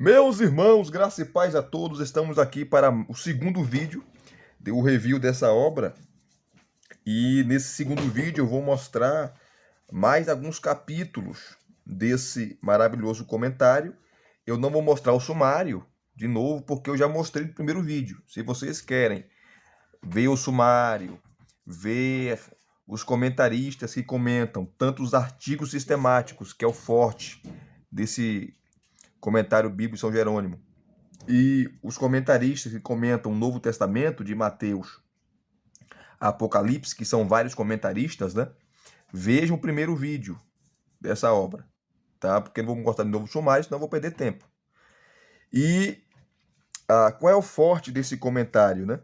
Meus irmãos, graça e paz a todos, estamos aqui para o segundo vídeo do review dessa obra. E nesse segundo vídeo eu vou mostrar mais alguns capítulos desse maravilhoso comentário. Eu não vou mostrar o sumário de novo, porque eu já mostrei no primeiro vídeo. Se vocês querem ver o sumário, ver os comentaristas que comentam, tanto os artigos sistemáticos, que é o forte desse comentário bíblico de São Jerônimo, e os comentaristas que comentam o Novo Testamento de Mateus, Apocalipse, que são vários comentaristas, né? Vejam o primeiro vídeo dessa obra, tá? Porque não vou mostrar de novo o sumário, senão eu vou perder tempo. E qual é o forte desse comentário, né?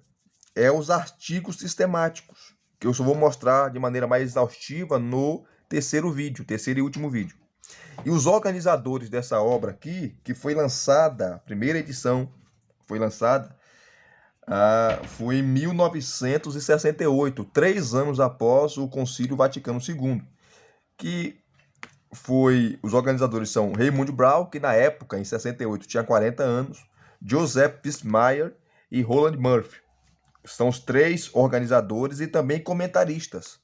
É os artigos sistemáticos, que eu só vou mostrar de maneira mais exaustiva no terceiro e último vídeo. E os organizadores dessa obra aqui, que foi lançada, a primeira edição foi lançada, foi em 1968, 3 anos após o Concílio Vaticano II, que os organizadores são Raymond Brown, que na época, em 68, tinha 40 anos, Joseph Fitzmyer e Roland Murphy. São os 3 organizadores e também comentaristas,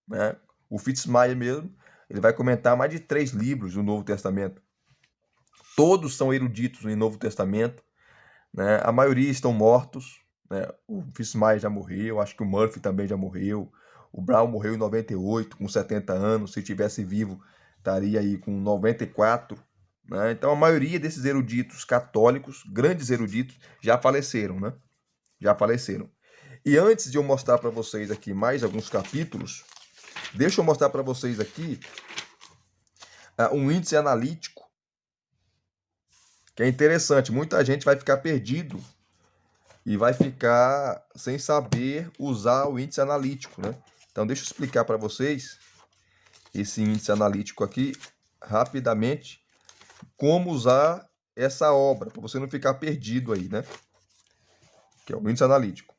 né? O Fitzmyer mesmo, ele vai comentar mais de 3 livros do Novo Testamento. Todos são eruditos no Novo Testamento, né? A maioria estão mortos, né? O Fitzmyer já morreu, acho que o Murphy também já morreu. O Brown morreu em 98, com 70 anos. Se tivesse vivo, estaria aí com 94. Né? Então a maioria desses eruditos católicos, grandes eruditos, já faleceram, né? Já faleceram. E antes de eu mostrar para vocês aqui mais alguns capítulos, deixa eu mostrar para vocês aqui um índice analítico, que é interessante. Muita gente vai ficar perdido e vai ficar sem saber usar o índice analítico, né? Então deixa eu explicar para vocês esse índice analítico aqui rapidamente, como usar essa obra, para você não ficar perdido aí, né? Que é o índice analítico.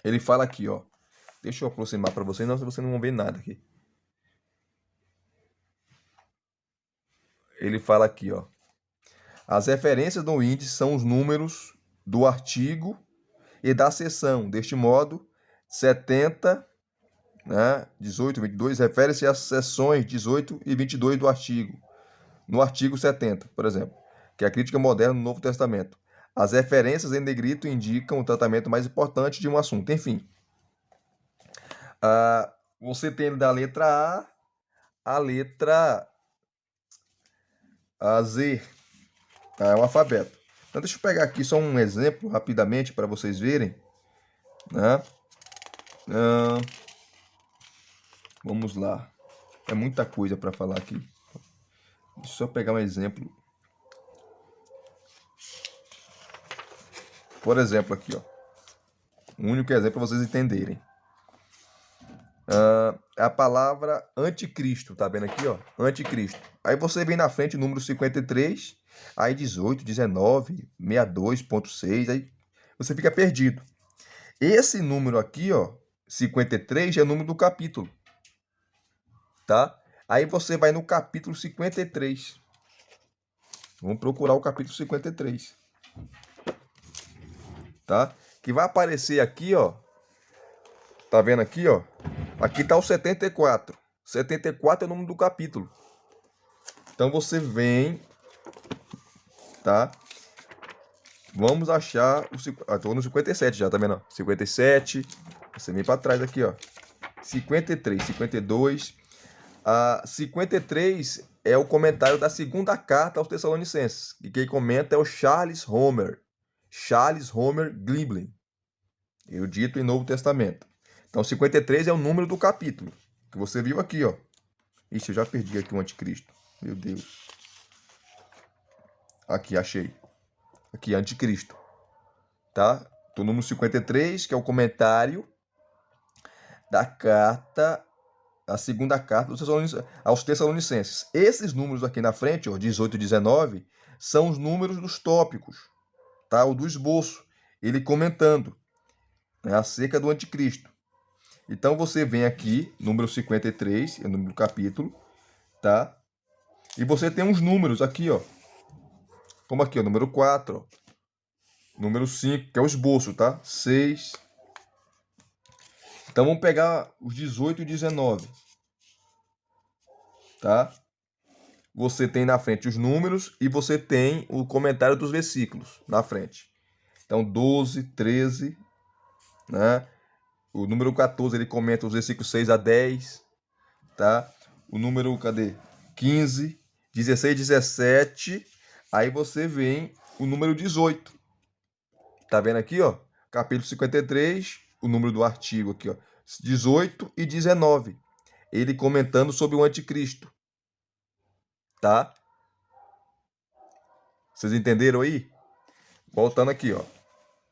Ele fala aqui, ó. Deixa eu aproximar para vocês, senão vocês não vão ver nada aqui. Ele fala aqui, ó. As referências do índice são os números do artigo e da seção. Deste modo, 70, né, 18, 22, refere-se às seções 18 e 22 do artigo. No artigo 70, por exemplo, que é a crítica moderna no Novo Testamento. As referências em negrito indicam o tratamento mais importante de um assunto. Enfim, você tem da letra A letra Z, tá? É o alfabeto. Então, deixa eu pegar aqui só um exemplo rapidamente para vocês verem, né? Vamos lá. É muita coisa para falar aqui. Deixa eu só pegar um exemplo. Por exemplo, aqui, ó. Um único exemplo para vocês entenderem. A palavra anticristo, tá vendo aqui, ó? Anticristo. Aí você vem na frente o número 53, aí 18, 19, 62.6, aí você fica perdido. Esse número aqui, ó, 53, é o número do capítulo, tá? Aí você vai no capítulo 53. Vamos procurar o capítulo 53. Tá? Que vai aparecer aqui, ó. Tá vendo aqui, ó? Aqui tá o 74. 74 é o número do capítulo. Então você vem, tá? Vamos achar o... tô no 57 já, tá vendo? 57. Você vem para trás aqui, ó. 53, 52. 53 é o comentário da segunda carta aos Tessalonicenses. E quem comenta é o Charles Homer. Charles Homer Gliblin, erudito em Novo Testamento. Então, 53 é o número do capítulo, que você viu aqui, ó. Ixi, eu já perdi aqui o anticristo. Meu Deus. Aqui, achei. Aqui, anticristo. Tá? Tô no número 53, que é o comentário da carta, a segunda carta aos Tessalonicenses. Esses números aqui na frente, ó, 18 e 19, são os números dos tópicos, tá? O do esboço. Ele comentando, né, acerca do anticristo. Então você vem aqui, número 53, é o número do capítulo, tá? E você tem uns números aqui, ó. Como aqui, ó, número 4, ó. Número 5, que é o esboço, tá? 6. Então vamos pegar os 18 e 19, tá? Você tem na frente os números e você tem o comentário dos versículos na frente. Então 12, 13, né? O número 14 ele comenta os versículos 6 a 10, tá? O número, cadê? 15, 16, 17, aí você vem o número 18. Tá vendo aqui, ó? Capítulo 53, o número do artigo aqui, ó. 18 e 19. Ele comentando sobre o anticristo, tá? Vocês entenderam aí? Voltando aqui, ó.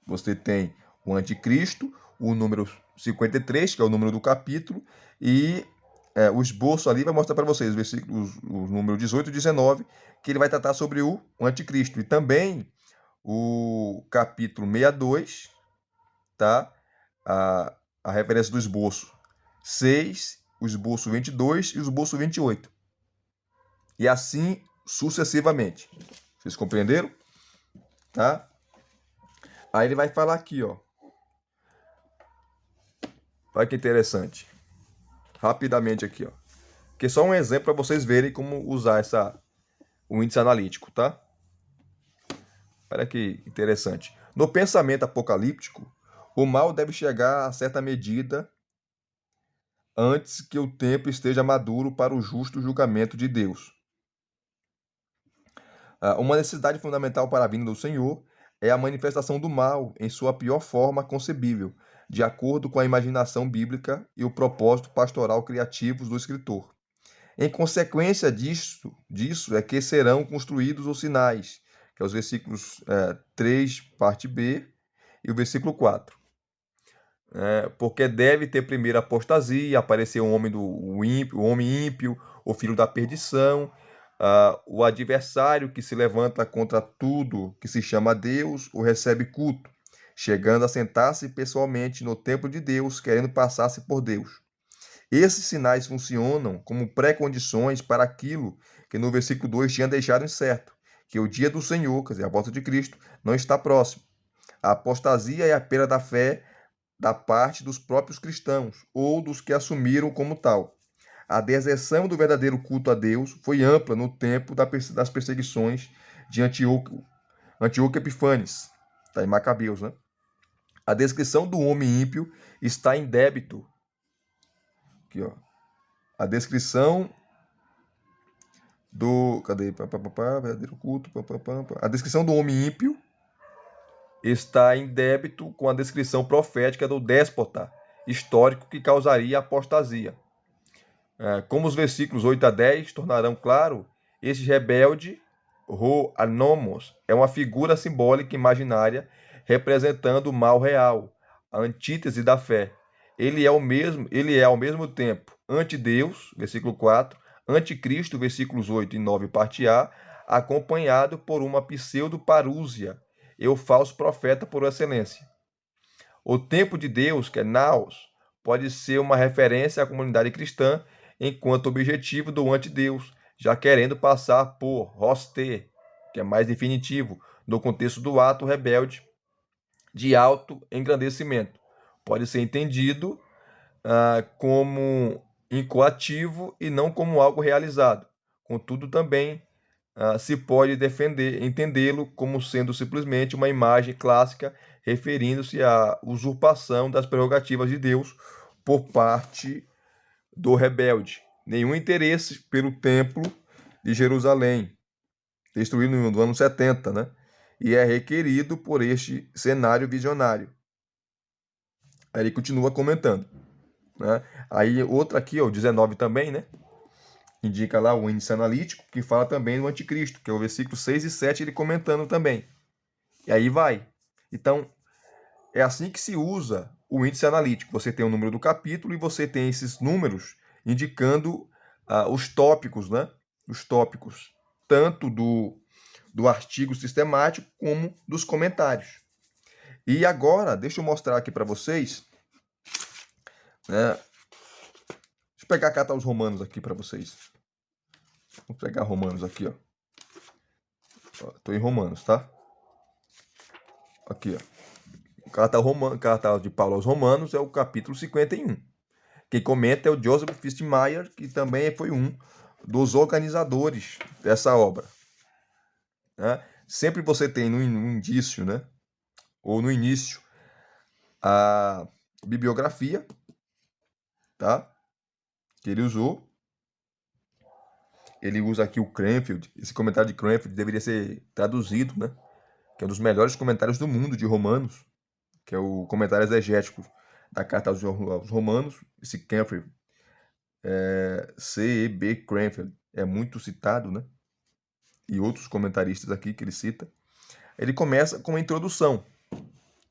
Você tem o anticristo, o número 53, que é o número do capítulo, e o esboço ali vai mostrar para vocês os versículos, o número 18 e 19, que ele vai tratar sobre o anticristo. E também o capítulo 62, tá? A referência do esboço 6, o esboço 22 e o esboço 28. E assim sucessivamente. Vocês compreenderam? Tá? Aí ele vai falar aqui, ó. Olha que interessante. Rapidamente aqui, ó. Que é só um exemplo para vocês verem como usar o índice analítico, tá? Olha que interessante. No pensamento apocalíptico, o mal deve chegar a certa medida antes que o tempo esteja maduro para o justo julgamento de Deus. Uma necessidade fundamental para a vinda do Senhor é a manifestação do mal em sua pior forma concebível, de acordo com a imaginação bíblica e o propósito pastoral criativos do escritor. Em consequência disso é que serão construídos os sinais, que é os versículos 3, parte B, e o versículo 4. Porque deve ter primeiro apostasia, aparecer o homem ímpio, o filho da perdição, o adversário que se levanta contra tudo que se chama Deus, o recebe culto, chegando a sentar-se pessoalmente no templo de Deus, querendo passar-se por Deus. Esses sinais funcionam como pré-condições para aquilo que no versículo 2 tinha deixado incerto, que o dia do Senhor, quer dizer, a volta de Cristo, não está próximo. A apostasia é a perda da fé da parte dos próprios cristãos ou dos que assumiram como tal. A deserção do verdadeiro culto a Deus foi ampla no tempo das perseguições de Antíoco Epifanes, tá em Macabeus, né? A descrição do homem ímpio está em débito. Aqui, ó. A descrição do. Cadê? Verdadeiro culto. A descrição do homem ímpio está em débito com a descrição profética do déspota histórico que causaria apostasia. Como os versículos 8 a 10 tornarão claro, esse rebelde, anomos, é uma figura simbólica imaginária representando o mal real, a antítese da fé. Ele é ao mesmo tempo anti-Deus, versículo 4, anticristo, versículos 8 e 9, parte A, acompanhado por uma pseudo-parúzia, e o falso profeta por excelência. O tempo de Deus, que é Naos, pode ser uma referência à comunidade cristã enquanto objetivo do anti-Deus, já querendo passar por Hoste, que é mais definitivo, no contexto do ato rebelde de auto-engrandecimento. Pode ser entendido como incoativo e não como algo realizado. Contudo, também se pode entendê-lo como sendo simplesmente uma imagem clássica referindo-se à usurpação das prerrogativas de Deus por parte do rebelde. Nenhum interesse pelo templo de Jerusalém, destruído no ano 70, né? E é requerido por este cenário visionário. Aí ele continua comentando, né? Aí outra aqui, ó, o 19 também, né? Indica lá o índice analítico, que fala também do anticristo, que é o versículo 6 e 7, ele comentando também. E aí vai. Então, é assim que se usa o índice analítico. Você tem o número do capítulo e você tem esses números indicando os tópicos, né? Os tópicos, tanto do artigo sistemático como dos comentários. E agora, deixa eu mostrar aqui para vocês, né? Deixa eu pegar cá tá os romanos aqui para vocês. Vou pegar romanos aqui, ó. Estou em Romanos, tá? Aqui, ó. Carta de Paulo aos Romanos é o capítulo 51. Quem comenta é o Joseph Fistmeyer, que também foi um dos organizadores dessa obra. Né? Sempre você tem no indício, né? Ou no início, a bibliografia, tá? Que ele usou. Ele usa aqui o Cranfield. Esse comentário de Cranfield deveria ser traduzido, né? Que é um dos melhores comentários do mundo de Romanos, que é o comentário exegético da carta aos Romanos. Esse Cranfield, C.E.B. Cranfield, é muito citado, né? E outros comentaristas aqui que ele cita. Ele começa com uma introdução.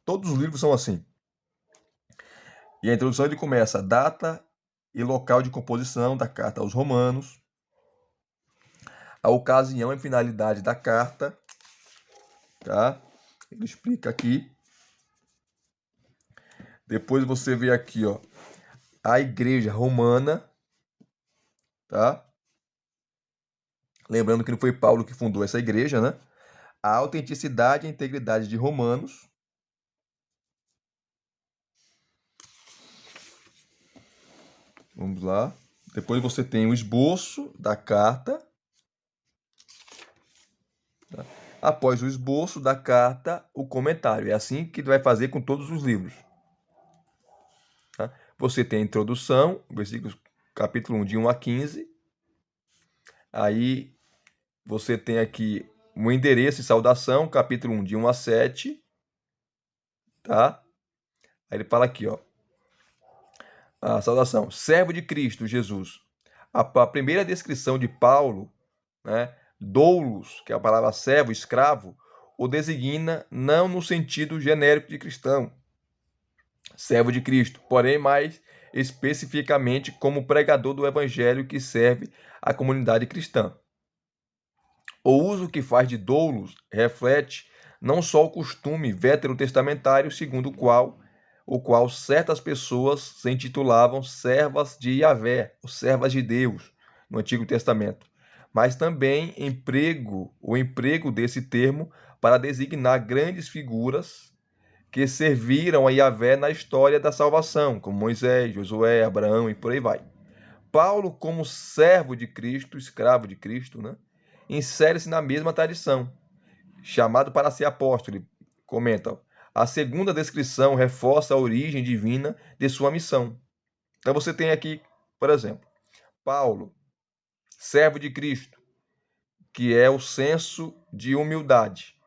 Todos os livros são assim. E a introdução ele começa: data e local de composição da carta aos Romanos, a ocasião e finalidade da carta, tá? Ele explica aqui. Depois você vê aqui, ó, a igreja romana, tá? Lembrando que não foi Paulo que fundou essa igreja, né? A autenticidade e a integridade de Romanos. Vamos lá. Depois você tem o esboço da carta. Tá? Após o esboço da carta, o comentário. É assim que vai fazer com todos os livros. Tá? Você tem a introdução, versículos, capítulo 1, de 1 a 15. Aí você tem aqui o endereço e saudação, capítulo 1, de 1 a 7. Tá? Aí ele fala aqui, ó. A saudação. Servo de Cristo Jesus. A primeira descrição de Paulo, né? Doulos, que é a palavra servo, escravo, o designa não no sentido genérico de cristão, servo de Cristo, porém mais especificamente como pregador do evangelho que serve à comunidade cristã. O uso que faz de doulos reflete não só o costume veterotestamentário segundo o qual certas pessoas se intitulavam servas de Yahvé, ou servas de Deus, no Antigo Testamento, mas também o emprego desse termo para designar grandes figuras que serviram a Yahvé na história da salvação, como Moisés, Josué, Abraão e por aí vai. Paulo, como servo de Cristo, escravo de Cristo, né, insere-se na mesma tradição, chamado para ser apóstolo. Ele comenta: a segunda descrição reforça a origem divina de sua missão. Então você tem aqui, por exemplo, Paulo, servo de Cristo, que é o senso de humildade.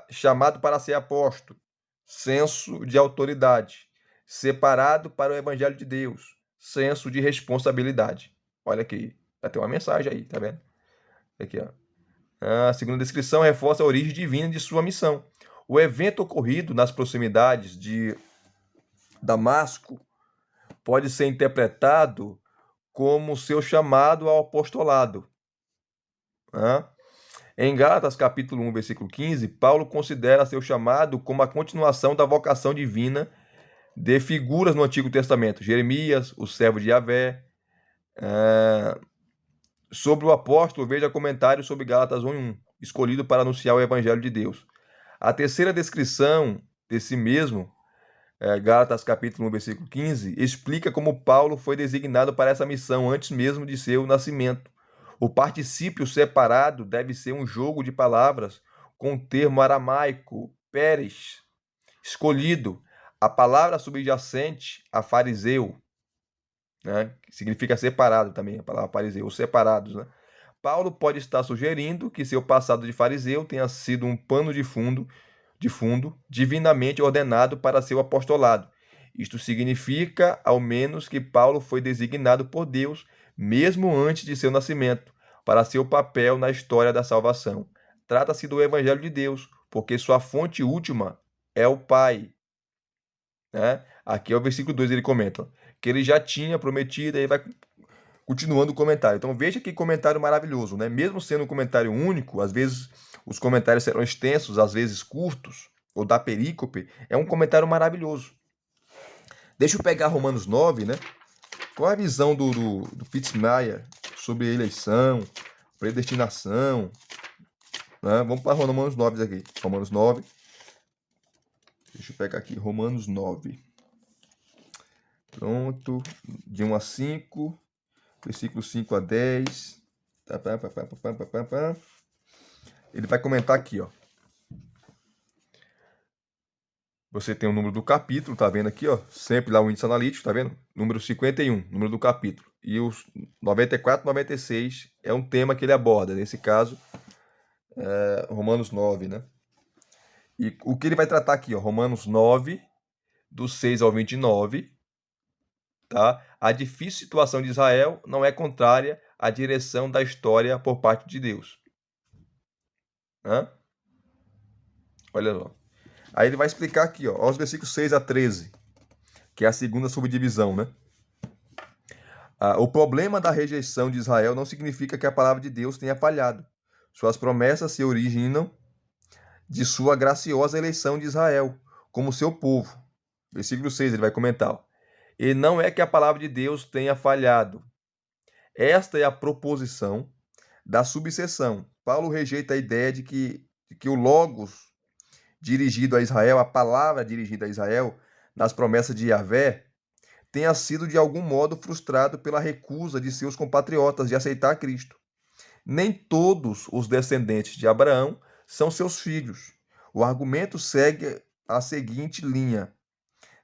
Chamado para ser apóstolo, senso de autoridade. Separado para o evangelho de Deus, senso de responsabilidade. Olha aqui, já tem uma mensagem aí, tá vendo? Aqui, ó. A segunda descrição reforça a origem divina de sua missão. O evento ocorrido nas proximidades de Damasco pode ser interpretado como seu chamado ao apostolado. Em Gálatas, capítulo 1, versículo 15, Paulo considera seu chamado como a continuação da vocação divina de figuras no Antigo Testamento. Jeremias, o servo de Yahvé. Sobre o apóstolo, veja comentários sobre Gálatas 1:1, escolhido para anunciar o evangelho de Deus. A terceira descrição de si mesmo, Gálatas capítulo 1, versículo 15, explica como Paulo foi designado para essa missão antes mesmo de seu nascimento. O particípio separado deve ser um jogo de palavras com o termo aramaico, peres, escolhido. A palavra subjacente a fariseu, né, que significa separado também, a palavra fariseu, os separados, né? Paulo pode estar sugerindo que seu passado de fariseu tenha sido um pano de fundo divinamente ordenado para seu apostolado. Isto significa, ao menos, que Paulo foi designado por Deus, mesmo antes de seu nascimento, para seu papel na história da salvação. Trata-se do Evangelho de Deus, porque sua fonte última é o Pai. Né? Aqui é o versículo 2, ele comenta que ele já tinha prometido, aí vai continuando o comentário. Então veja que comentário maravilhoso, né? Mesmo sendo um comentário único, às vezes os comentários serão extensos, às vezes curtos, ou da perícope, é um comentário maravilhoso. Deixa eu pegar Romanos 9, né? Qual a visão do Fittsmeyer sobre eleição, predestinação, né? Vamos para Romanos 9 aqui. Romanos 9. Deixa eu pegar aqui. Romanos 9. Pronto. De 1 a 5. Versículo 5 a 10. Ele vai comentar aqui, ó. Você tem o número do capítulo, tá vendo aqui, ó? Sempre lá o índice analítico, tá vendo? Número 51, número do capítulo. E os 94, 96 é um tema que ele aborda. Nesse caso, Romanos 9, né? E o que ele vai tratar aqui, ó? Romanos 9, do 6 ao 29, tá? A difícil situação de Israel não é contrária à direção da história por parte de Deus. Hã? Olha só. Aí ele vai explicar aqui, ó, os versículos 6 a 13, que é a segunda subdivisão, né? O problema da rejeição de Israel não significa que a palavra de Deus tenha falhado. Suas promessas se originam de sua graciosa eleição de Israel como seu povo. Versículo 6, ele vai comentar. Ó. E não é que a palavra de Deus tenha falhado. Esta é a proposição da subseção. Paulo rejeita a ideia de que o Logos dirigido a Israel, a palavra dirigida a Israel, nas promessas de Yahvé, tenha sido de algum modo frustrado pela recusa de seus compatriotas de aceitar Cristo. Nem todos os descendentes de Abraão são seus filhos. O argumento segue a seguinte linha: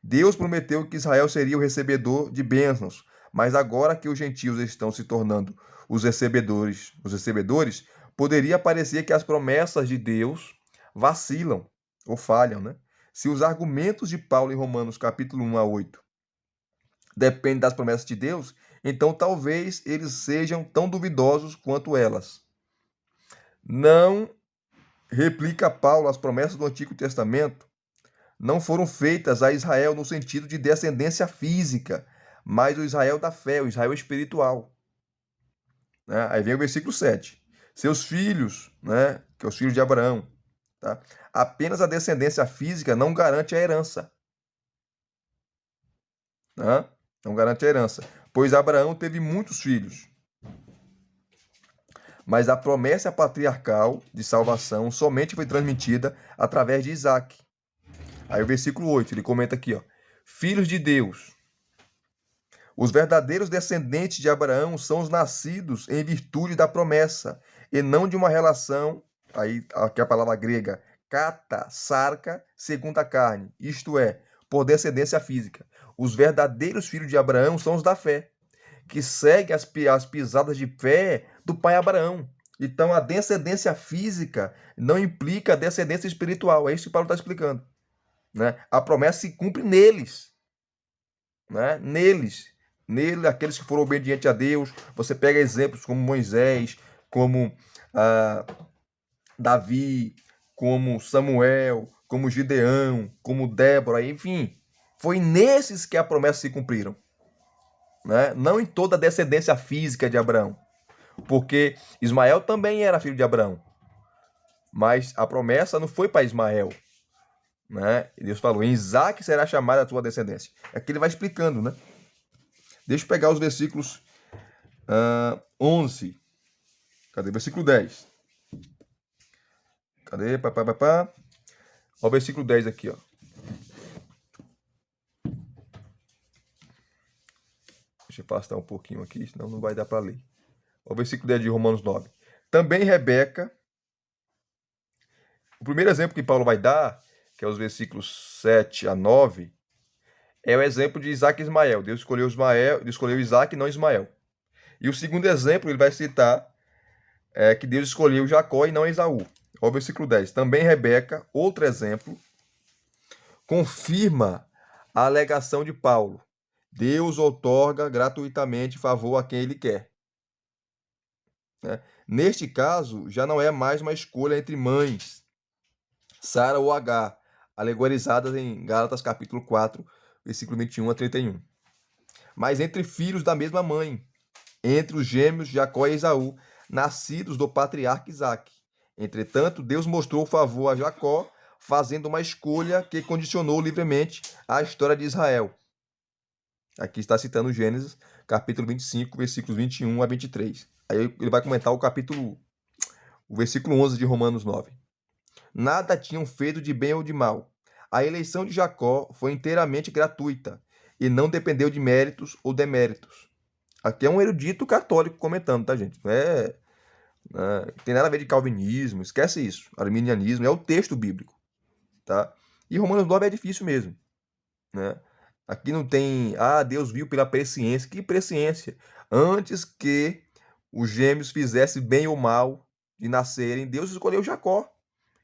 Deus prometeu que Israel seria o recebedor de bênçãos, mas agora que os gentios estão se tornando os recebedores, poderia parecer que as promessas de Deus vacilam ou falham, né? Se os argumentos de Paulo em Romanos capítulo 1 a 8 dependem das promessas de Deus, então talvez eles sejam tão duvidosos quanto elas. Não replica Paulo as promessas do Antigo Testamento, não foram feitas a Israel no sentido de descendência física, mas o Israel da fé, o Israel espiritual. Né? Aí vem o versículo 7. Seus filhos, né, que é os filhos de Abraão, tá? Apenas a descendência física não garante a herança. Né? Não garante a herança, pois Abraão teve muitos filhos. Mas a promessa patriarcal de salvação somente foi transmitida através de Isaac. Aí o versículo 8, ele comenta aqui, ó. Filhos de Deus. Os verdadeiros descendentes de Abraão são os nascidos em virtude da promessa, e não de uma relação, aí aqui a palavra grega, kata, sarca, segundo a carne, isto é, por descendência física. Os verdadeiros filhos de Abraão são os da fé, que seguem as pisadas de fé do pai Abraão. Então a descendência física não implica a descendência espiritual, é isso que Paulo está explicando. Né? A promessa se cumpre neles. Né? Neles, aqueles que foram obedientes a Deus. Você pega exemplos como Moisés, como Davi, como Samuel, como Gideão, como Débora, enfim. Foi nesses que a promessa se cumpriram. Né? Não em toda a descendência física de Abraão. Porque Ismael também era filho de Abraão. Mas a promessa não foi para Ismael. Né? E Deus falou, em Isaac será chamada a tua descendência. Aqui ele vai explicando, né? Deixa eu pegar os versículos 11. Cadê? Versículo 10. Cadê? Olha o versículo 10 aqui, ó. Deixa eu afastar um pouquinho aqui, senão não vai dar para ler. Olha o versículo 10 de Romanos 9. Também Rebeca, o primeiro exemplo que Paulo vai dar, que é os versículos 7 a 9, é o exemplo de Isaac e Ismael. Deus escolheu Isaac e não Ismael. E o segundo exemplo, ele vai citar que Deus escolheu Jacó e não Esaú. Olha o versículo 10. Também Rebeca, outro exemplo, confirma a alegação de Paulo. Deus outorga gratuitamente favor a quem ele quer. Né? Neste caso, já não é mais uma escolha entre mães, Sara ou Agar, alegorizadas em Gálatas capítulo 4, versículo 21 a 31. Mas entre filhos da mesma mãe, entre os gêmeos Jacó e Esaú, nascidos do patriarca Isaque. Entretanto, Deus mostrou favor a Jacó, fazendo uma escolha que condicionou livremente a história de Israel. Aqui está citando Gênesis, capítulo 25, versículos 21 a 23. Aí ele vai comentar o capítulo O versículo 11 de Romanos 9. Nada tinham feito de bem ou de mal. A eleição de Jacó foi inteiramente gratuita e não dependeu de méritos ou deméritos. Aqui é um erudito católico comentando, tá, gente? Não tem nada a ver de calvinismo, esquece isso. Arminianismo é o texto bíblico, tá? E Romanos 9 é difícil mesmo, né? Aqui não tem, Deus viu pela presciência. Que presciência? Antes que os gêmeos fizessem bem ou mal de nascerem, Deus escolheu Jacó.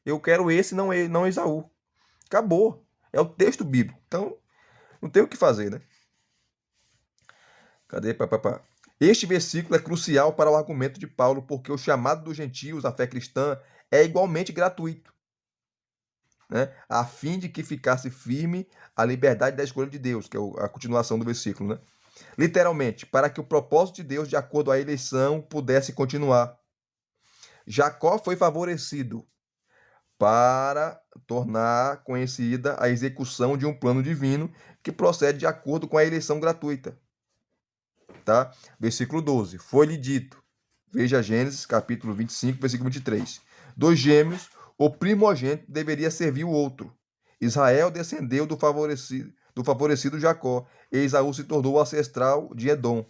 Eu quero esse, não Esaú. Acabou. É o texto bíblico. Então, não tem o que fazer, né? Cadê? Este versículo é crucial para o argumento de Paulo, porque o chamado dos gentios à fé cristã é igualmente gratuito, né? A fim de que ficasse firme a liberdade da escolha de Deus, que é a continuação do versículo, né? Literalmente, para que o propósito de Deus, de acordo à eleição, pudesse continuar. Jacó foi favorecido para tornar conhecida a execução de um plano divino que procede de acordo com a eleição gratuita. Tá? Versículo 12. Foi-lhe dito, veja Gênesis, capítulo 25, versículo 23. Dos gêmeos, o primogênito deveria servir o outro. Israel descendeu do favorecido Jacó, e Esaú se tornou o ancestral de Edom,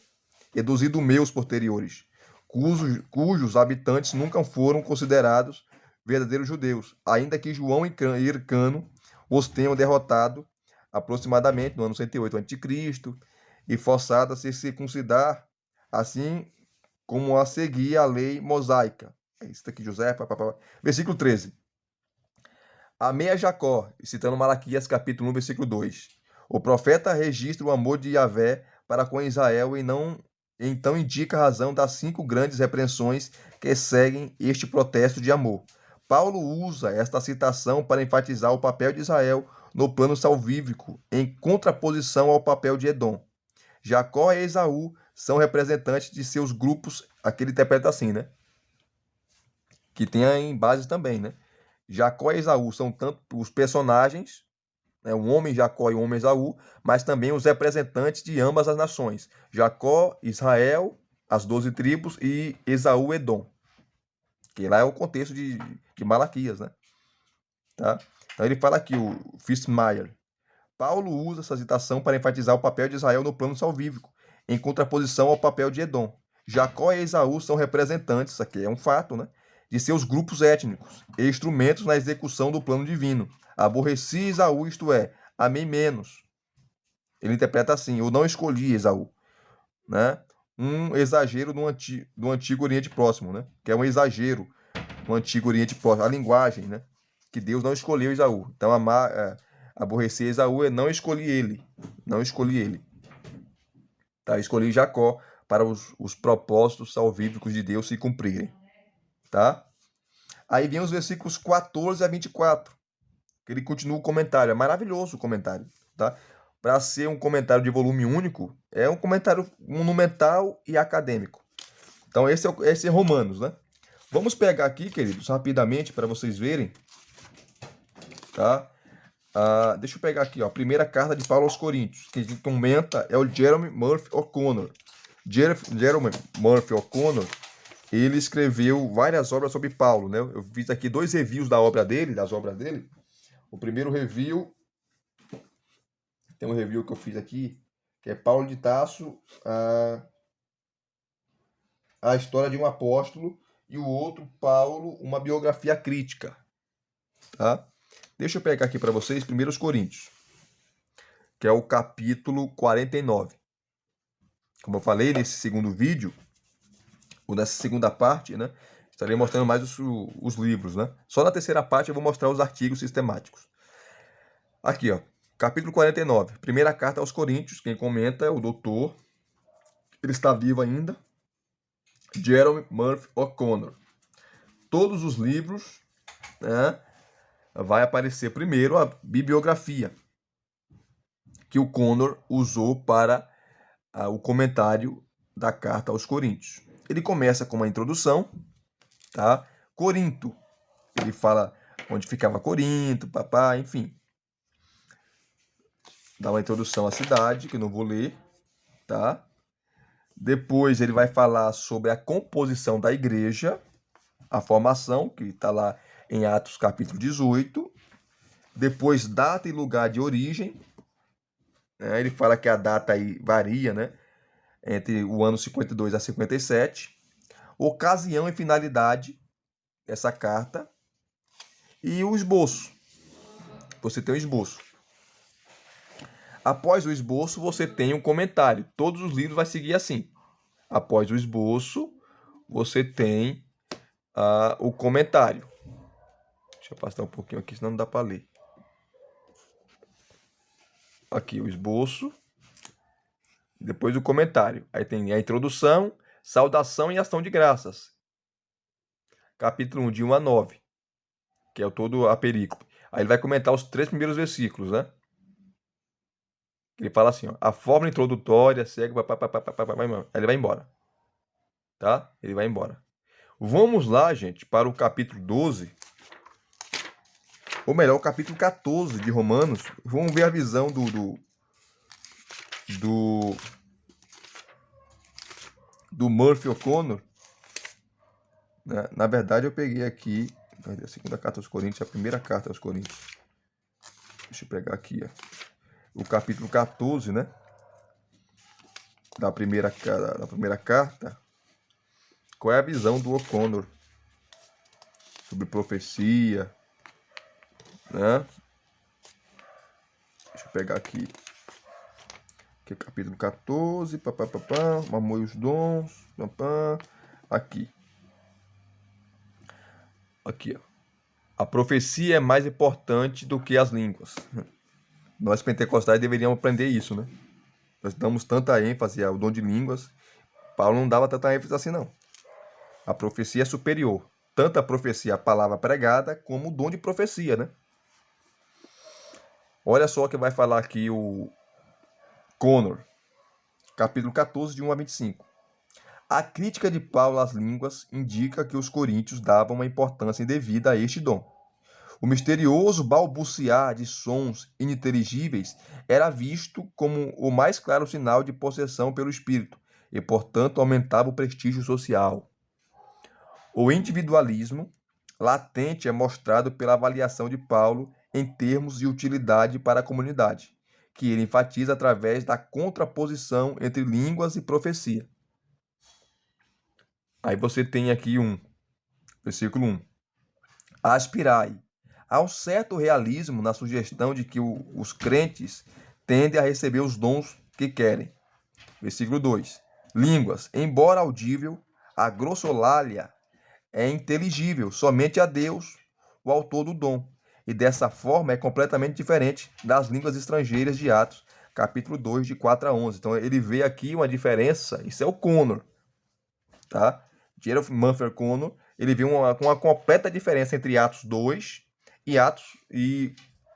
e dos idumeus posteriores, cujos habitantes nunca foram considerados verdadeiros judeus, ainda que João e Hircano os tenham derrotado aproximadamente no ano 108 a.C., e forçado a se circuncidar, assim como a seguir a lei mosaica. É isso aqui, José. Versículo 13. Amei a Jacó, citando Malaquias capítulo 1, versículo 2. O profeta registra o amor de Yahvé para com Israel e não então indica a razão das 5 grandes repreensões que seguem este protesto de amor. Paulo usa esta citação para enfatizar o papel de Israel no plano salvífico, em contraposição ao papel de Edom. Jacó e Esaú são representantes de seus grupos, aqui ele interpreta assim, né? Que tem em base também, né? Jacó e Esaú são tanto os personagens, né, o homem Jacó e o homem Esaú, mas também os representantes de ambas as nações. Jacó, Israel, as 12 tribos, e Esaú, Edom. Que lá é o contexto de Malaquias, né? Tá? Então ele fala aqui, o Fitzmyer. Paulo usa essa citação para enfatizar o papel de Israel no plano salvífico, em contraposição ao papel de Edom. Jacó e Esaú são representantes, isso aqui é um fato, né, de seus grupos étnicos e instrumentos na execução do plano divino. Aborreci Esaú, isto é, amei menos. Ele interpreta assim, eu não escolhi Esaú, né? Um exagero do Antigo Oriente Próximo, né? Que é um exagero no Antigo Oriente Próximo, a linguagem, né? Que Deus não escolheu Esaú. Então, aborrecer Esaú é não escolhi ele. Não escolhi ele. Tá? Escolhi Jacó para os propósitos salvíficos de Deus se cumprirem. Tá? Aí vem os versículos 14 a 24. Que ele continua o comentário. É maravilhoso o comentário. Tá? Para ser um comentário de volume único, é um comentário monumental e acadêmico. Então, esse é Romanos, né? Vamos pegar aqui, queridos, rapidamente, para vocês verem. Tá? Deixa eu pegar aqui, ó, a primeira carta de Paulo aos Coríntios. Quem comenta é o Jeremy Murphy O'Connor. Jeremy Murphy O'Connor, ele escreveu várias obras sobre Paulo, né? Eu fiz aqui 2 reviews das obras dele. O primeiro review, tem um review que eu fiz aqui, que é Paulo de Tarso, a história de um apóstolo, e o outro, Paulo, uma biografia crítica. Tá? Deixa eu pegar aqui para vocês, 1 Coríntios, que é o capítulo 49. Como eu falei nesse segundo vídeo, ou nessa segunda parte, né, estarei mostrando mais os livros, né? Só na terceira parte eu vou mostrar os artigos sistemáticos. Aqui, ó, capítulo 49, primeira carta aos Coríntios, quem comenta é o doutor, ele está vivo ainda, Jeremy Murphy O'Connor. Todos os livros, né, vai aparecer primeiro a bibliografia que o Connor usou para o comentário da carta aos Coríntios. Ele começa com uma introdução, tá? Corinto. Ele fala onde ficava Corinto, enfim. Dá uma introdução à cidade, que eu não vou ler, tá? Depois ele vai falar sobre a composição da igreja, a formação, que está lá em Atos capítulo 18. Depois, data e lugar de origem. Né? Ele fala que a data aí varia, né? Entre o ano 52 a 57. Ocasião e finalidade dessa carta. E o esboço. Você tem o esboço. Após o esboço, você tem um comentário. Todos os livros vai seguir assim. Após o esboço, você tem o comentário. Deixa eu afastar um pouquinho aqui, senão não dá para ler. Aqui o esboço. Depois o comentário. Aí tem a introdução, saudação e ação de graças. Capítulo 1, de 1 a 9. Que é todo a perícope. Aí ele vai comentar os 3 primeiros versículos, né? Ele fala assim, ó, a fórmula introdutória segue, aí ele vai embora. Tá? Ele vai embora. Vamos lá, gente, para o capítulo 12. Ou melhor, o capítulo 14 de Romanos. Vamos ver a visão do Murphy O'Connor. Na verdade, eu peguei aqui a segunda carta aos Coríntios, a primeira carta aos Coríntios. Deixa eu pegar aqui, ó. O capítulo 14, né? Da primeira carta. Qual é a visão do O'Connor sobre profecia, né? Deixa eu pegar aqui. Aqui é capítulo 14, mamou os dons, aqui. Aqui, ó. A profecia é mais importante do que as línguas. Nós pentecostais deveríamos aprender isso, né? Nós damos tanta ênfase ao dom de línguas. Paulo não dava tanta ênfase assim, não. A profecia é superior. Tanto a profecia, a palavra pregada, como o dom de profecia, né? Olha só o que vai falar aqui o Connor, capítulo 14, de 1 a 25. A crítica de Paulo às línguas indica que os coríntios davam uma importância indevida a este dom. O misterioso balbuciar de sons ininteligíveis era visto como o mais claro sinal de possessão pelo espírito e, portanto, aumentava o prestígio social. O individualismo latente é mostrado pela avaliação de Paulo em termos de utilidade para a comunidade, que ele enfatiza através da contraposição entre línguas e profecia. Aí você tem aqui versículo 1. Aspirai. Há um certo realismo na sugestão de que os crentes tendem a receber os dons que querem. Versículo 2. Línguas. Embora audível, a grossolalia é inteligível somente a Deus, o autor do dom. E dessa forma é completamente diferente das línguas estrangeiras de Atos, capítulo 2, de 4 a 11. Então ele vê aqui uma diferença, isso é o Connor, tá? Gerald Murphy O'Connor, ele viu uma completa diferença entre Atos 2 e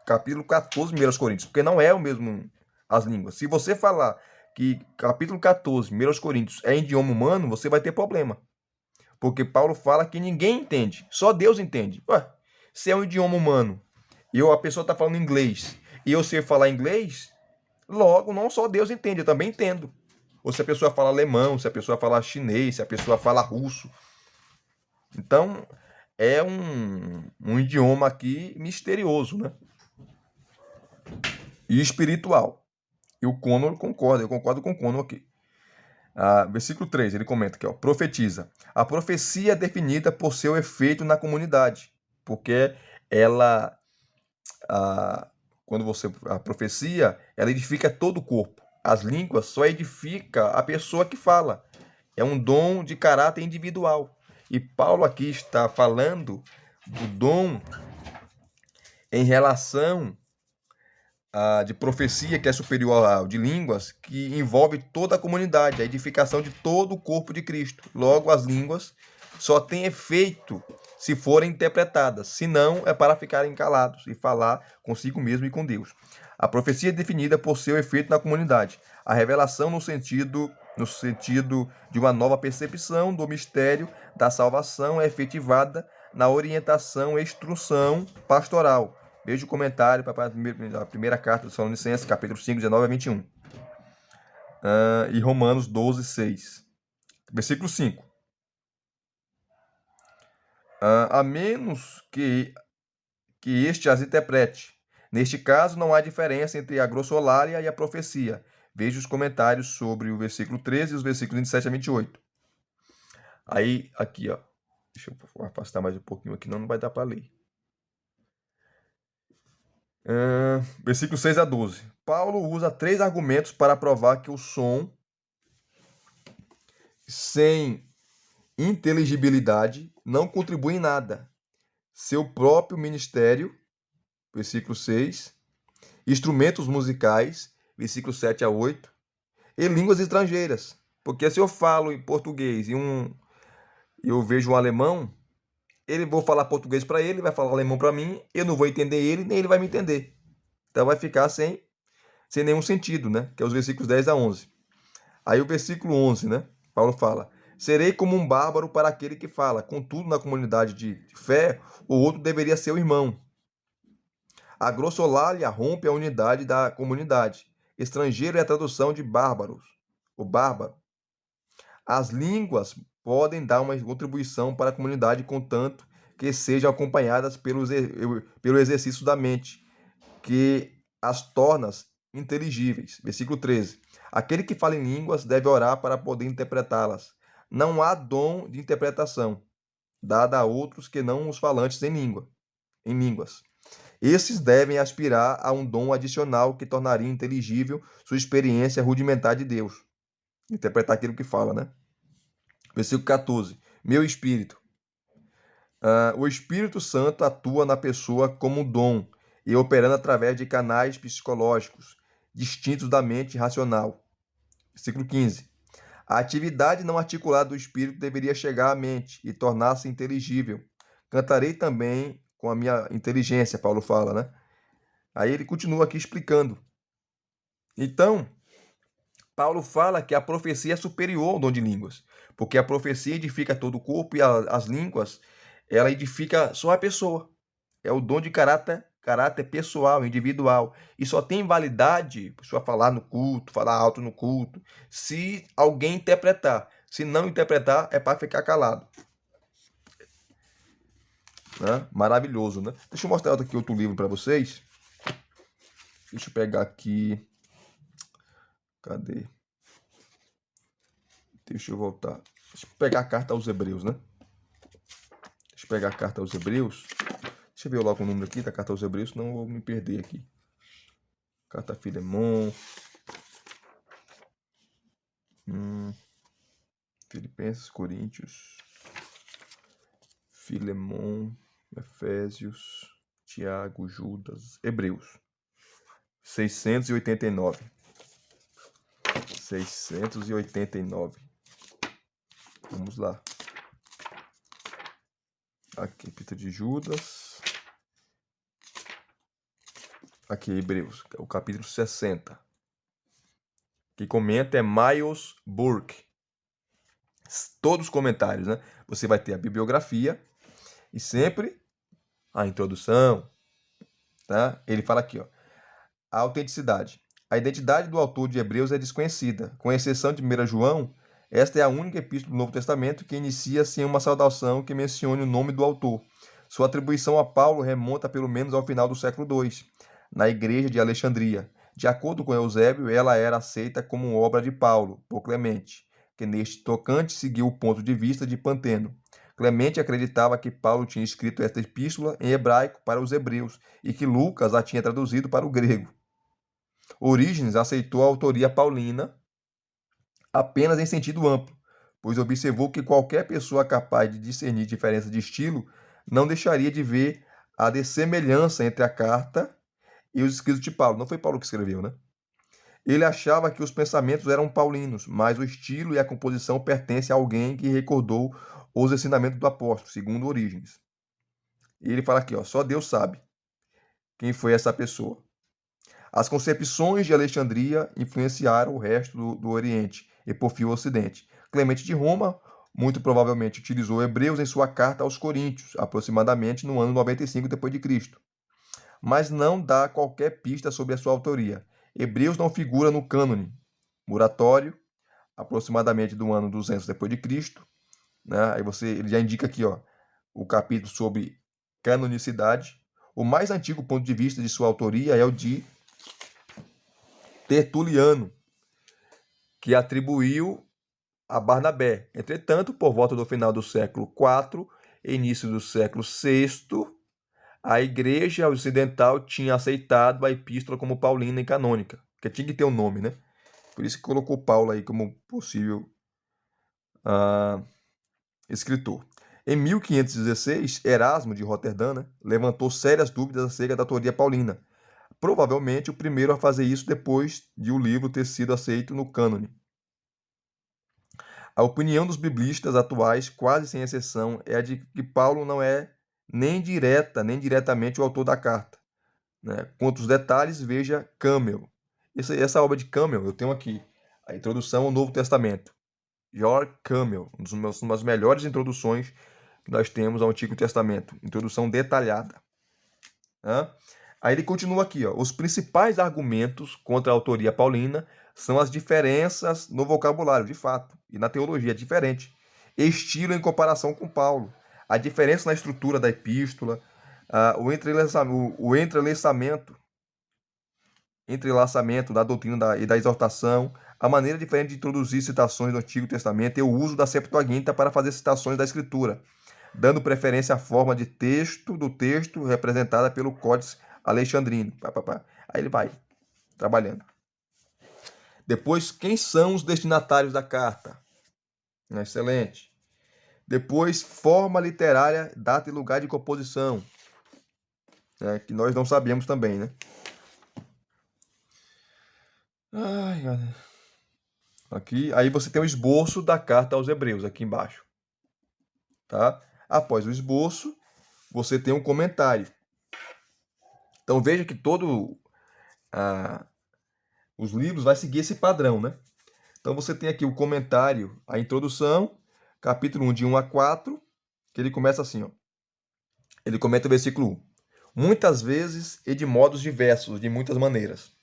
capítulo 14, 1 Coríntios, porque não é o mesmo as línguas. Se você falar que capítulo 14, 1 Coríntios é idioma humano, você vai ter problema. Porque Paulo fala que ninguém entende, só Deus entende. Ué, se é um idioma humano e a pessoa está falando inglês e eu sei falar inglês, logo não só Deus entende, eu também entendo. Ou se a pessoa fala alemão, se a pessoa fala chinês, se a pessoa fala russo. Então, é um idioma aqui misterioso, né? E espiritual. E o Connor concorda, eu concordo com o Connor aqui. Versículo 3, ele comenta aqui, ó, profetiza. A profecia é definida por seu efeito na comunidade, porque ela, quando a profecia, ela edifica todo o corpo. As línguas só edifica a pessoa que fala. É um dom de caráter individual. E Paulo aqui está falando do dom em relação de profecia, que é superior ao de línguas, que envolve toda a comunidade, a edificação de todo o corpo de Cristo. Logo, as línguas só têm efeito se forem interpretadas, senão é para ficarem calados e falar consigo mesmo e com Deus. A profecia é definida por seu efeito na comunidade. A revelação no sentido de uma nova percepção do mistério da salvação é efetivada na orientação e instrução pastoral. Veja o comentário para a primeira carta dos Tessalonicenses, capítulo 5, 19 a 21. E Romanos 12, 6. Versículo 5. a menos que este as interprete. Neste caso, não há diferença entre a glossolalia e a profecia. Veja os comentários sobre o versículo 13 e os versículos 27 a 28. Aí, aqui, ó. Deixa eu afastar mais um pouquinho aqui, não vai dar para ler. Versículo 6 a 12. Paulo usa 3 argumentos para provar que o som sem inteligibilidade não contribui em nada. Seu próprio ministério, versículo 6, instrumentos musicais, versículo 7 a 8, e línguas estrangeiras. Porque se eu falo em português e eu vejo um alemão, ele vou falar português para ele vai falar alemão para mim, eu não vou entender ele, nem ele vai me entender. Então vai ficar sem nenhum sentido, né? Que é os versículos 10 a 11. Aí o versículo 11, né? Paulo fala: serei como um bárbaro para aquele que fala, contudo, na comunidade de fé, o outro deveria ser o irmão. A glossolalia rompe a unidade da comunidade. Estrangeiro é a tradução de bárbaros, o bárbaro. As línguas podem dar uma contribuição para a comunidade, contanto que sejam acompanhadas pelo exercício da mente, que as torna inteligíveis. Versículo 13. Aquele que fala em línguas deve orar para poder interpretá-las. Não há dom de interpretação, dado a outros que não os falantes em línguas. Esses devem aspirar a um dom adicional que tornaria inteligível sua experiência rudimentar de Deus. Interpretar aquilo que fala, né? Versículo 14. Meu espírito. O Espírito Santo atua na pessoa como um dom e operando através de canais psicológicos distintos da mente racional. Versículo 15. A atividade não articulada do Espírito deveria chegar à mente e tornar-se inteligível. Cantarei também com a minha inteligência, Paulo fala, né? Aí ele continua aqui explicando. Então, Paulo fala que a profecia é superior ao dom de línguas, porque a profecia edifica todo o corpo e as línguas, ela edifica só a pessoa. É o dom de caráter pessoal, individual. E só tem validade, a pessoa falar no culto, falar alto no culto, se alguém interpretar. Se não interpretar, é para ficar calado. Né? Maravilhoso, né? Deixa eu mostrar aqui outro livro para vocês. Deixa eu pegar aqui. Cadê? Deixa eu voltar. Deixa eu pegar a carta aos Hebreus, né? Deixa eu pegar a carta aos Hebreus. Deixa eu ver logo o número aqui da carta aos Hebreus, senão eu vou me perder aqui. Carta a Filemon. Filipenses, Coríntios. Filemon, Efésios, Tiago, Judas, Hebreus. 689. 689. Vamos lá. Aqui, Epístola de Judas. Aqui, Hebreus, o capítulo 60. Quem comenta é Miles Burke. Todos os comentários, né? Você vai ter a bibliografia e sempre a introdução, tá? Ele fala aqui, ó. A autenticidade. A identidade do autor de Hebreus é desconhecida. Com exceção de 1 João, esta é a única epístola do Novo Testamento que inicia sem uma saudação que mencione o nome do autor. Sua atribuição a Paulo remonta pelo menos ao final do século II, na igreja de Alexandria. De acordo com Eusébio, ela era aceita como obra de Paulo, por Clemente, que neste tocante seguiu o ponto de vista de Panteno. Clemente acreditava que Paulo tinha escrito esta epístola em hebraico para os hebreus e que Lucas a tinha traduzido para o grego. Orígenes aceitou a autoria paulina apenas em sentido amplo, pois observou que qualquer pessoa capaz de discernir diferença de estilo não deixaria de ver a dessemelhança entre a carta e os escritos de Paulo. Não foi Paulo que escreveu, né? Ele achava que os pensamentos eram paulinos, mas o estilo e a composição pertencem a alguém que recordou os ensinamentos do apóstolo, segundo Orígenes. E ele fala aqui, ó, só Deus sabe quem foi essa pessoa. As concepções de Alexandria influenciaram o resto do Oriente e por fim o Ocidente. Clemente de Roma muito provavelmente utilizou Hebreus em sua carta aos Coríntios, aproximadamente no ano 95 d.C., mas não dá qualquer pista sobre a sua autoria. Hebreus não figura no cânone muratório, aproximadamente do ano 200 d.C., né? Aí ele já indica aqui, ó, o capítulo sobre canonicidade. O mais antigo ponto de vista de sua autoria é o de Tertuliano, que atribuiu a Barnabé. Entretanto, por volta do final do século IV, início do século VI, a Igreja Ocidental tinha aceitado a epístola como paulina e canônica, porque tinha que ter um nome, né? Por isso que colocou Paulo aí como possível escritor. Em 1516, Erasmo de Roterdã, né, levantou sérias dúvidas acerca da autoria paulina. Provavelmente o primeiro a fazer isso depois de o livro ter sido aceito no cânone. A opinião dos biblistas atuais, quase sem exceção, é a de que Paulo não é nem direta, nem diretamente o autor da carta. Né? Quanto aos detalhes, veja Campbell. Essa obra de Campbell eu tenho aqui, a Introdução ao Novo Testamento. George Campbell, uma das melhores introduções que nós temos ao Antigo Testamento. Introdução detalhada. Né? Aí ele continua aqui, ó. Os principais argumentos contra a autoria paulina são as diferenças no vocabulário, de fato, e na teologia, é diferente. Estilo em comparação com Paulo. A diferença na estrutura da epístola, o entrelaçamento da doutrina e da exortação, a maneira diferente de introduzir citações do Antigo Testamento e o uso da Septuaginta para fazer citações da Escritura, dando preferência à forma de texto do texto representada pelo Códice Alexandrino. Aí ele vai trabalhando. Depois, quem são os destinatários da carta? Excelente. Depois, forma literária, data e lugar de composição, que nós não sabemos também, né? Ai, aqui, aí você tem o esboço da carta aos Hebreus, aqui embaixo. Tá? Após o esboço, você tem um comentário. Então veja que os livros vai seguir esse padrão, né? Então você tem aqui o comentário, a introdução, capítulo 1, de 1 a 4, que ele começa assim, ó. Ele comenta o versículo 1. Muitas vezes e de modos diversos, de muitas maneiras.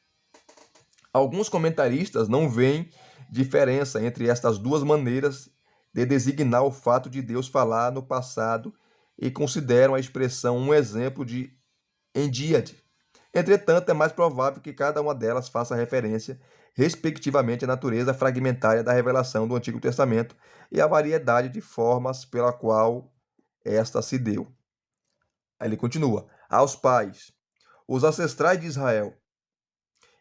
Alguns comentaristas não veem diferença entre estas duas maneiras de designar o fato de Deus falar no passado e consideram a expressão um exemplo de endíade. Entretanto, é mais provável que cada uma delas faça referência, respectivamente, à natureza fragmentária da revelação do Antigo Testamento e à variedade de formas pela qual esta se deu. Aí ele continua. Aos pais, os ancestrais de Israel.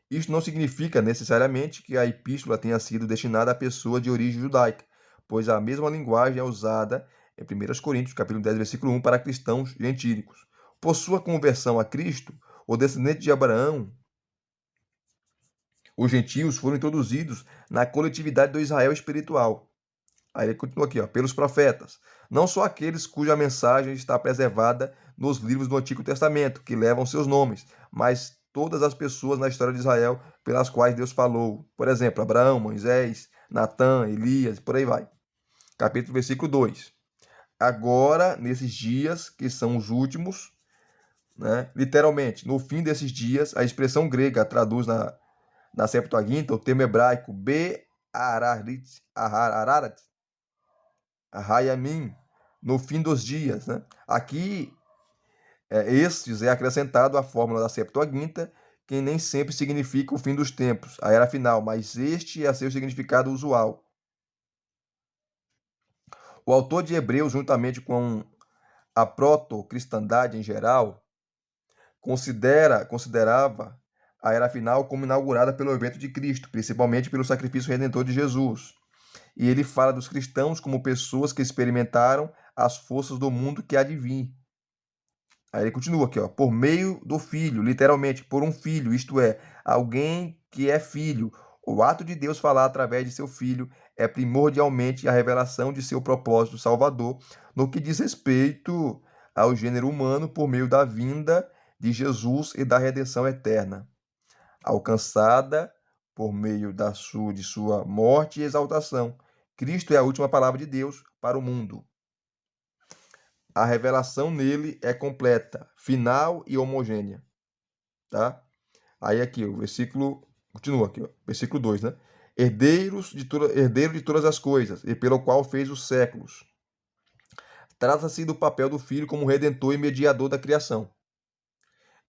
Isto não significa necessariamente que a epístola tenha sido destinada a pessoa de origem judaica, pois a mesma linguagem é usada em 1 Coríntios, capítulo 10, versículo 1, para cristãos gentílicos. Por sua conversão a Cristo, o descendente de Abraão, os gentios foram introduzidos na coletividade do Israel espiritual. Aí ele continua aqui, ó, pelos profetas. Não só aqueles cuja mensagem está preservada nos livros do Antigo Testamento, que levam seus nomes, mas todas as pessoas na história de Israel pelas quais Deus falou. Por exemplo, Abraão, Moisés, Natã, Elias, por aí vai. Capítulo, versículo 2. Agora, nesses dias, que são os últimos, né, literalmente, no fim desses dias, a expressão grega traduz na Septuaginta o termo hebraico Be-Ararit, Arraiamim, no fim dos dias. Né? Aqui, estes é acrescentado a fórmula da Septuaginta, que nem sempre significa o fim dos tempos, a era final, mas este é seu significado usual. O autor de Hebreus, juntamente com a proto-cristandade em geral, considerava a era final como inaugurada pelo evento de Cristo, principalmente pelo sacrifício redentor de Jesus. E ele fala dos cristãos como pessoas que experimentaram as forças do mundo que há de vir. Aí ele continua aqui, ó, por meio do Filho, literalmente, por um filho, isto é, alguém que é filho. O ato de Deus falar através de seu Filho é primordialmente a revelação de seu propósito salvador no que diz respeito ao gênero humano por meio da vinda de Jesus e da redenção eterna, alcançada por meio de sua morte e exaltação. Cristo é a última palavra de Deus para o mundo. A revelação nele é completa, final e homogênea. Tá? Aí aqui, o versículo, continua aqui, ó, versículo 2, né? Herdeiro de todas as coisas, e pelo qual fez os séculos. Trata-se do papel do Filho como redentor e mediador da criação.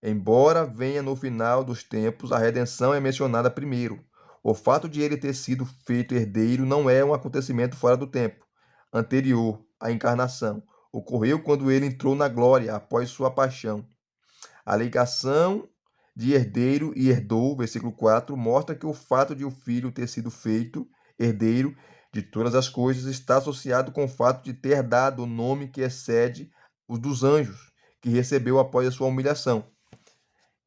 Embora venha no final dos tempos, a redenção é mencionada primeiro. O fato de ele ter sido feito herdeiro não é um acontecimento fora do tempo, anterior à encarnação. Ocorreu quando ele entrou na glória após sua paixão. A ligação de herdeiro e herdou, versículo 4, mostra que o fato de o filho ter sido feito herdeiro de todas as coisas está associado com o fato de ter dado o nome que excede os dos anjos, que recebeu após a sua humilhação.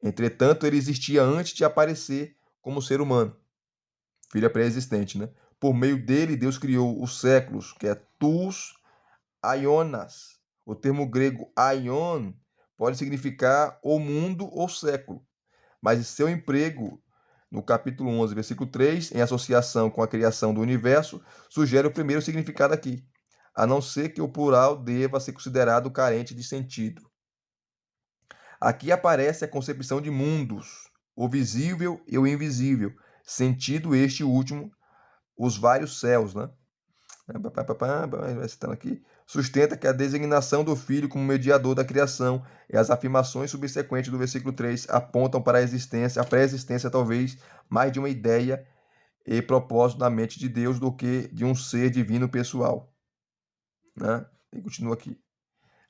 Entretanto, ele existia antes de aparecer como ser humano, filho pré-existente, né? Por meio dele, Deus criou os séculos, que é τους aionas. O termo grego aion pode significar o mundo ou século, mas seu emprego no capítulo 11, versículo 3, em associação com a criação do universo, sugere o primeiro significado aqui, a não ser que o plural deva ser considerado carente de sentido. Aqui aparece a concepção de mundos, o visível e o invisível, sentido este último, os vários céus, né? Aqui, sustenta que a designação do Filho como mediador da criação e as afirmações subsequentes do versículo 3 apontam para a pré-existência talvez mais de uma ideia e propósito na mente de Deus do que de um ser divino pessoal. Né? E continua aqui.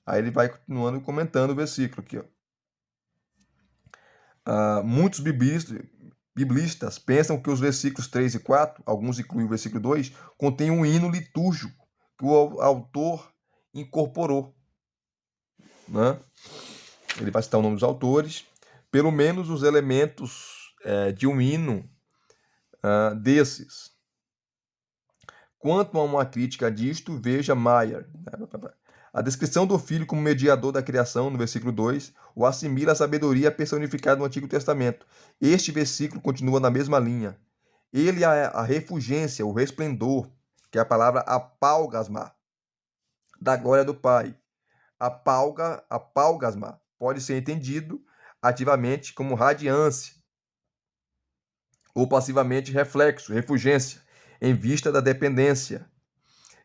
Aí ele vai continuando comentando o versículo aqui, ó. Muitos biblistas pensam que os versículos 3 e 4, alguns incluem o versículo 2, contêm um hino litúrgico que o autor incorporou. Né? Ele vai citar o nome dos autores, pelo menos os elementos de um hino desses. Quanto a uma crítica disto, veja Mayer. A descrição do Filho como mediador da criação, no versículo 2, o assimila à sabedoria personificada no Antigo Testamento. Este versículo continua na mesma linha. Ele é a refulgência, o resplendor, que é a palavra apalgasma, da glória do Pai. Apalgasma pode ser entendido ativamente como radiância, ou passivamente reflexo, refulgência, em vista da dependência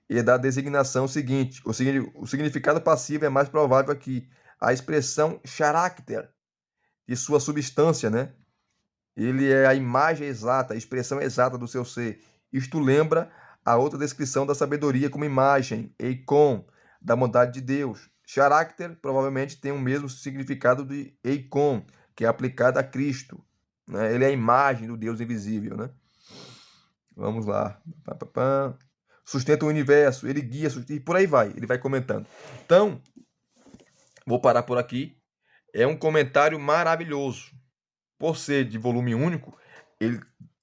e da designação seguinte. O significado passivo é mais provável aqui. A expressão character, de sua substância, né? Ele é a imagem exata, a expressão exata do seu ser. Isto lembra a outra descrição da sabedoria como imagem, eikon, da bondade de Deus. Character provavelmente tem o mesmo significado de eikon, que é aplicado a Cristo. Né? Ele é a imagem do Deus invisível, né? Vamos lá. Sustenta o universo, ele guia, e por aí vai. Ele vai comentando. Então, vou parar por aqui. É um comentário maravilhoso. Por ser de volume único, ele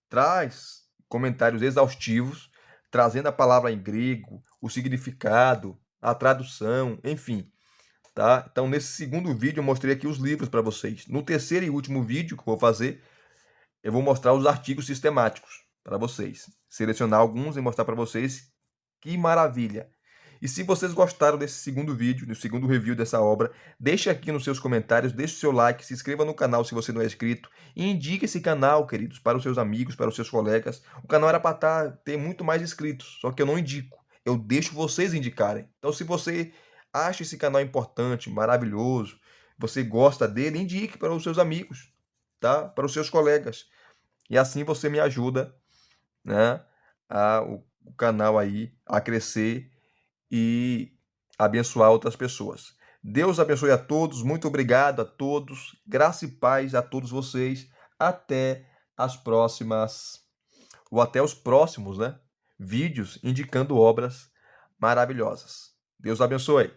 traz comentários exaustivos, trazendo a palavra em grego, o significado, a tradução, enfim. Tá? Então, nesse segundo vídeo, eu mostrei aqui os livros para vocês. No terceiro e último vídeo que eu vou fazer, eu vou mostrar os artigos sistemáticos para vocês. Selecionar alguns e mostrar para vocês. Que maravilha! E se vocês gostaram desse segundo vídeo, do segundo review dessa obra, deixe aqui nos seus comentários, deixe o seu like, se inscreva no canal se você não é inscrito e indique esse canal, queridos, para os seus amigos, para os seus colegas. O canal era para ter muito mais inscritos, só que eu não indico. Eu deixo vocês indicarem. Então, se você acha esse canal importante, maravilhoso, você gosta dele, indique para os seus amigos, tá? Para os seus colegas. E assim você me ajuda, né, o canal aí a crescer e abençoar outras pessoas. Deus abençoe a todos, muito obrigado a todos, graça e paz a todos vocês, até as próximas, ou até os próximos, né, vídeos indicando obras maravilhosas. Deus abençoe.